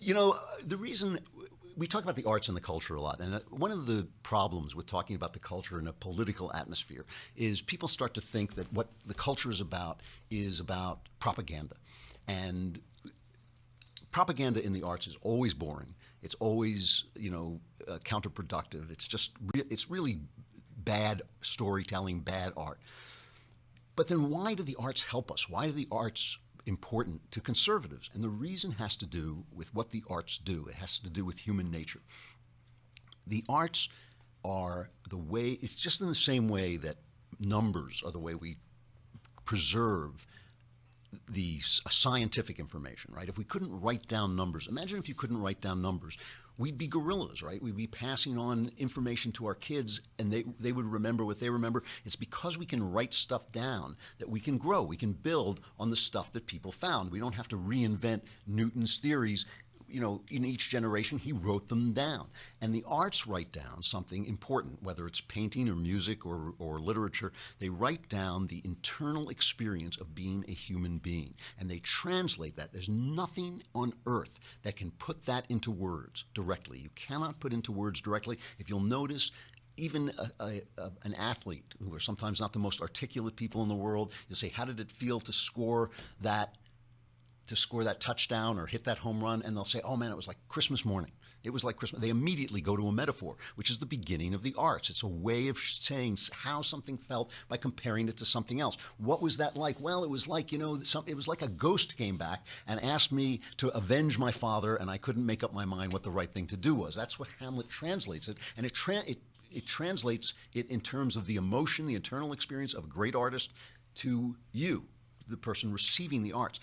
You know, the reason we talk about the arts and the culture a lot, and one of the problems with talking about the culture in a political atmosphere is people start to think that what the culture is about propaganda. And propaganda in the arts is always boring. It's always, counterproductive. It's really bad storytelling, bad art. But then why do the arts help us? Why are the arts important to conservatives? And the reason has to do with what the arts do. It has to do with human nature. The arts are the way, it's just in the same way that numbers are the way we preserve the scientific information, right? If we couldn't write down numbers, imagine if you couldn't write down numbers, we'd be gorillas, right? We'd be passing on information to our kids and they would remember what they remember. It's because we can write stuff down that we can grow. We can build on the stuff that people found. We don't have to reinvent Newton's theories. In each generation, he wrote them down. And the arts write down something important, whether it's painting or music or literature. They write down the internal experience of being a human being. And they translate that. There's nothing on earth that can put that into words directly. You cannot put into words directly. If you'll notice, even an athlete, who are sometimes not the most articulate people in the world, you'll say, how did it feel to score that touchdown or hit that home run? And they'll say, oh man, it was like Christmas morning. It was like Christmas. They immediately go to a metaphor, which is the beginning of the arts. It's a way of saying how something felt by comparing it to something else. What was that like? Well, it was like, it was like a ghost came back and asked me to avenge my father, and I couldn't make up my mind what the right thing to do was. That's what Hamlet translates it. And it translates it in terms of the emotion, the internal experience of a great artist to you, the person receiving the arts.